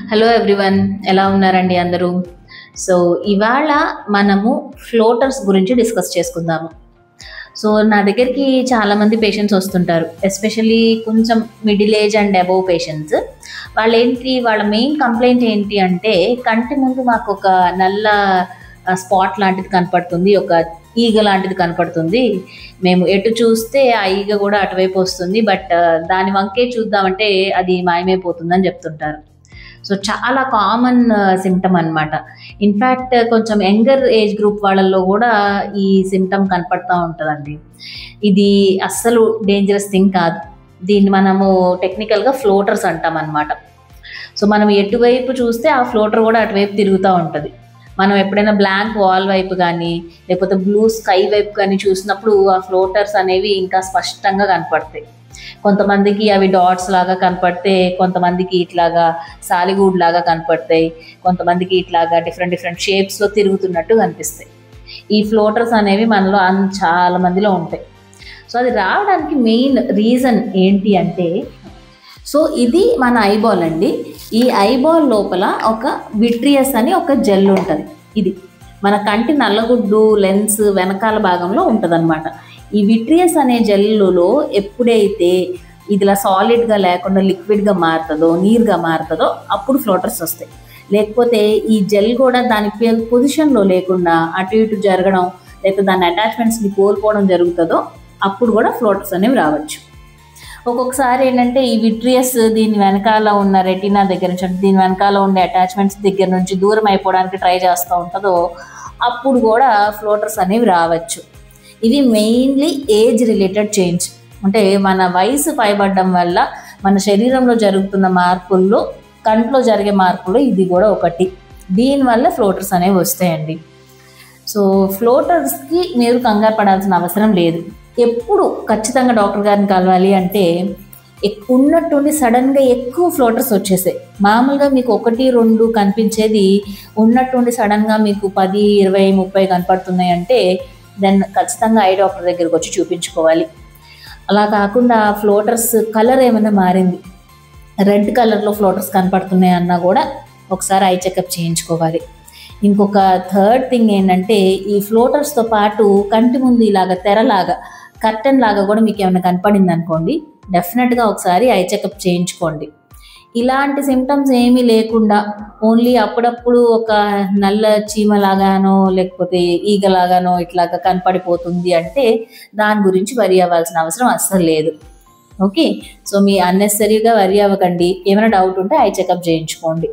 Hello everyone, ఎలా ఉన్నారండి అందరూ? సో ఇవాళ మనము ఫ్లోటర్స్ గురించి డిస్కస్ చేసుకుందాము. సో నా దగ్గరికి చాలామంది పేషెంట్స్ వస్తుంటారు, ఎస్పెషల్లీ కొంచెం middle age and above patients. వాళ్ళ మెయిన్ కంప్లైంట్ ఏంటి అంటే, కంటి ముందు మాకు ఒక నల్ల స్పాట్ లాంటిది కనపడుతుంది, ఒక ఈగ లాంటిది కనపడుతుంది. మేము ఎటు చూస్తే ఆ ఈగ కూడా అటువైపు వస్తుంది, బట్ దాని వంకే చూద్దామంటే అది మాయమైపోతుందని చెప్తుంటారు. సో చాలా కామన్ సిమ్టమ్ అనమాట. ఇన్ఫ్యాక్ట్ కొంచెం యంగర్ ఏజ్ గ్రూప్ వాళ్ళల్లో కూడా ఈ సిమ్టమ్ కనపడుతూ ఉంటుందండి. ఇది అస్సలు డేంజరస్ థింగ్ కాదు. దీన్ని మనము టెక్నికల్గా ఫ్లోటర్స్ అంటాం అనమాట. సో మనం ఎటువైపు చూస్తే ఆ ఫ్లోటర్ కూడా అటువైపు తిరుగుతూ ఉంటుంది. మనం ఎప్పుడైనా బ్లాంక్ వాల్ వైపు కానీ లేకపోతే బ్లూ స్కై వైపు కానీ చూసినప్పుడు ఆ ఫ్లోటర్స్ అనేవి ఇంకా స్పష్టంగా కనపడతాయి. కొంతమందికి అవి డాట్స్ లాగా కనపడితే, కొంతమందికి ఇట్లాగా సాలిగూడ్ లాగా కనపడతాయి, కొంతమందికి ఇట్లాగా డిఫరెంట్ షేప్స్లో తిరుగుతున్నట్టు కనిపిస్తాయి. ఈ ఫ్లోటర్స్ అనేవి మనలో చాలా మందిలో ఉంటాయి. సో అది రావడానికి మెయిన్ రీజన్ ఏంటి అంటే, సో ఇది మన ఐబాల్ అండి. ఈ ఐబాల్ లోపల ఒక విట్రియస్ అని ఒక జెల్ ఉంటుంది. ఇది మన కంటి నల్లగుడ్డు లెన్స్ వెనకాల భాగంలో ఉంటుందన్నమాట. ఈ విట్రియస్ అనే జెల్లులో ఎప్పుడైతే ఇదిలా సాలిడ్గా లేకుండా లిక్విడ్గా మారుతుందో, నీరుగా మారుతుందో అప్పుడు ఫ్లోటర్స్ వస్తాయి. లేకపోతే ఈ జెల్ కూడా దాని పొజిషన్లో లేకుండా అటు ఇటు జరగడం, లేకపోతే దాని అటాచ్మెంట్స్ని కోల్పోవడం జరుగుతుందో అప్పుడు కూడా ఫ్లోటర్స్ అనేవి రావచ్చు. ఒక్కొక్కసారి ఏంటంటే ఈ విట్రియస్ దీని వెనకాల ఉన్న రెటీనా దగ్గర నుంచి, దీని వెనకాల ఉండే అటాచ్మెంట్స్ దగ్గర నుంచి దూరం అయిపోవడానికి ట్రై చేస్తూ ఉంటుందో అప్పుడు కూడా ఫ్లోటర్స్ అనేవి రావచ్చు. ఇవి మెయిన్లీ ఏజ్ రిలేటెడ్ చేంజ్, అంటే మన వయసు పైబడడం వల్ల మన శరీరంలో జరుగుతున్న మార్పుల్లో, కంట్లో జరిగే మార్పుల్లో ఇది కూడా ఒకటి. దీనివల్ల ఫ్లోటర్స్ అనేవి వస్తాయండి. సో ఫ్లోటర్స్కి మీరు కంగారు పడాల్సిన అవసరం లేదు. ఎప్పుడు ఖచ్చితంగా డాక్టర్ గారిని కలవాలి అంటే, ఉన్నట్టుండి సడన్గా ఎక్కువ ఫ్లోటర్స్ వచ్చేసాయి. మామూలుగా మీకు 1-2 కనిపించేది ఉన్నట్టుండి సడన్గా మీకు 10, 20, 30 కనపడుతున్నాయి అంటే దెన్ ఖచ్చితంగా ఐ డాక్టర్ దగ్గరికి వచ్చి చూపించుకోవాలి. అలా కాకుండా ఫ్లోటర్స్ కలర్ ఏమైనా మారింది, రెడ్ కలర్లో ఫ్లోటర్స్ కనపడుతున్నాయి అన్నా కూడా ఒకసారి ఐ చెకప్ చేయించుకోవాలి. ఇంకొక థర్డ్ థింగ్ ఏంటంటే, ఈ ఫ్లోటర్స్తో పాటు కంటి ముందు ఇలాగ తెరలాగా, కర్టెన్ లాగా కూడా మీకు ఏమైనా కనపడింది అనుకోండి, డెఫినెట్గా ఒకసారి ఐ చెకప్ చేయించుకోండి. ఇలాంటి సిమ్టమ్స్ ఏమీ లేకుండా ఓన్లీ అప్పుడప్పుడు ఒక నల్ల చీమలాగానో లేకపోతే ఈగలాగానో ఇట్లాగా కనపడిపోతుంది అంటే దాని గురించి వరి అవ్వాల్సిన అవసరం అస్సలు లేదు. ఓకే, సో మీ అన్నెసరీగా వరి అవ్వకండి. ఏమైనా డౌట్ ఉంటే ఐ చెకప్ చేయించుకోండి.